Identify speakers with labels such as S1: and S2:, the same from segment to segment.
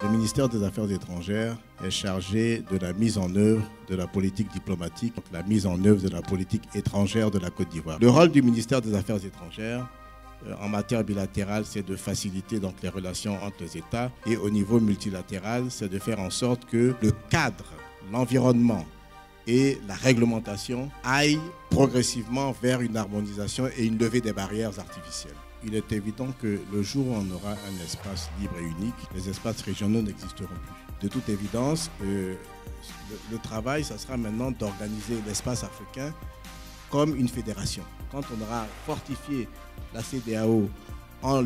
S1: Le ministère des Affaires étrangères est chargé de la mise en œuvre de la politique diplomatique, donc la mise en œuvre de la politique étrangère de la Côte d'Ivoire. Le rôle du ministère des Affaires étrangères en matière bilatérale, c'est de faciliter donc les relations entre les États, et au niveau multilatéral, c'est de faire en sorte que le cadre, l'environnement et la réglementation aillent progressivement vers une harmonisation et une levée des barrières artificielles. Il est évident que le jour où on aura un espace libre et unique, les espaces régionaux n'existeront plus. De toute évidence, le travail, ça sera maintenant d'organiser l'espace africain comme une fédération. Quand on aura fortifié la CEDEAO en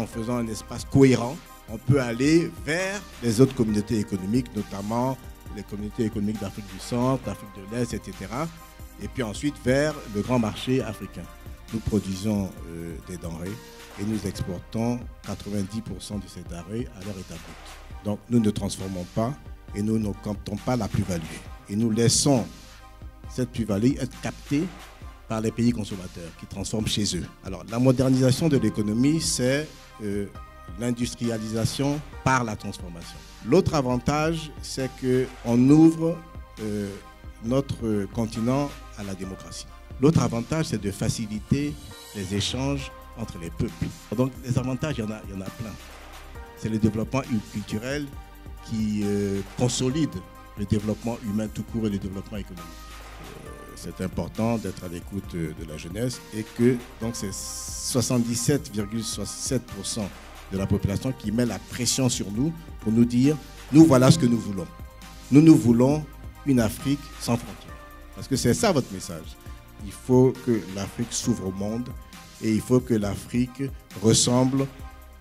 S1: faisant un espace cohérent, on peut aller vers les autres communautés économiques, notamment les communautés économiques d'Afrique du Centre, d'Afrique de l'Est, etc. Et puis ensuite vers le grand marché africain. Nous produisons des denrées et nous exportons 90% de ces denrées à leur état brut. Donc nous ne transformons pas et nous ne comptons pas la plus-value. Et nous laissons cette plus-value être captée par les pays consommateurs qui transforment chez eux. Alors la modernisation de l'économie, c'est l'industrialisation par la transformation. L'autre avantage, c'est qu'on ouvre notre continent à la démocratie. L'autre avantage, c'est de faciliter les échanges entre les peuples. Donc les avantages, il y en a plein. C'est le développement culturel qui consolide le développement humain tout court et le développement économique. C'est important d'être à l'écoute de la jeunesse et que donc c'est 77,67% de la population qui met la pression sur nous pour nous dire nous voilà ce que nous voulons. Nous voulons une Afrique sans frontières. Parce que c'est ça votre message. Il faut que l'Afrique s'ouvre au monde et il faut que l'Afrique ressemble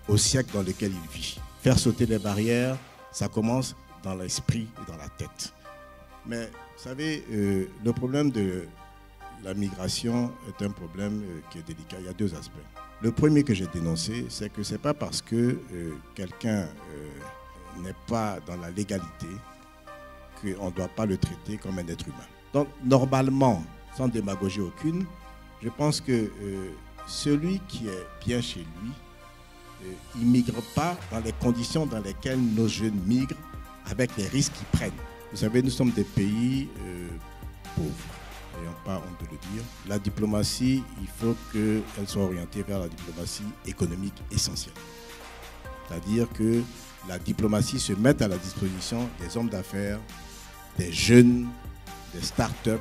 S1: au siècle dans lequel il vit. Faire sauter les barrières, ça commence dans l'esprit et dans la tête. Mais vous savez, le problème de la migration est un problème qui est délicat. Il y a deux aspects. Le premier que j'ai dénoncé, c'est que ce n'est pas parce que quelqu'un n'est pas dans la légalité qu'on ne doit pas le traiter comme un être humain. Donc normalement, sans démagogie aucune, je pense que celui qui est bien chez lui, il ne migre pas dans les conditions dans lesquelles nos jeunes migrent avec les risques qu'ils prennent. Vous savez, nous sommes des pays pauvres, n'ayons pas honte de le dire. La diplomatie, il faut qu'elle soit orientée vers la diplomatie économique essentielle. C'est-à-dire que la diplomatie se mette à la disposition des hommes d'affaires, des jeunes, des start-up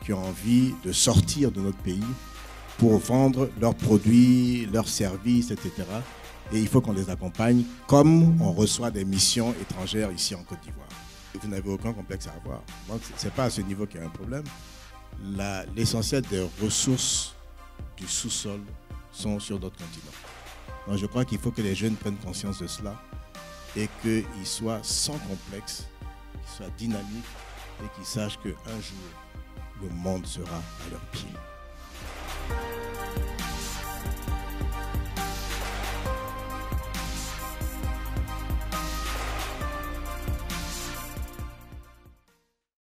S1: qui ont envie de sortir de notre pays pour vendre leurs produits, leurs services, etc. Et il faut qu'on les accompagne comme on reçoit des missions étrangères ici en Côte d'Ivoire. Vous n'avez aucun complexe à avoir. Donc, ce n'est pas à ce niveau qu'il y a un problème. L'essentiel des ressources du sous-sol sont sur notre continent. Donc, je crois qu'il faut que les jeunes prennent conscience de cela et qu'ils soient sans complexe, qu'ils soient dynamiques et qu'ils sachent qu'un jour, le monde sera à leurs pieds.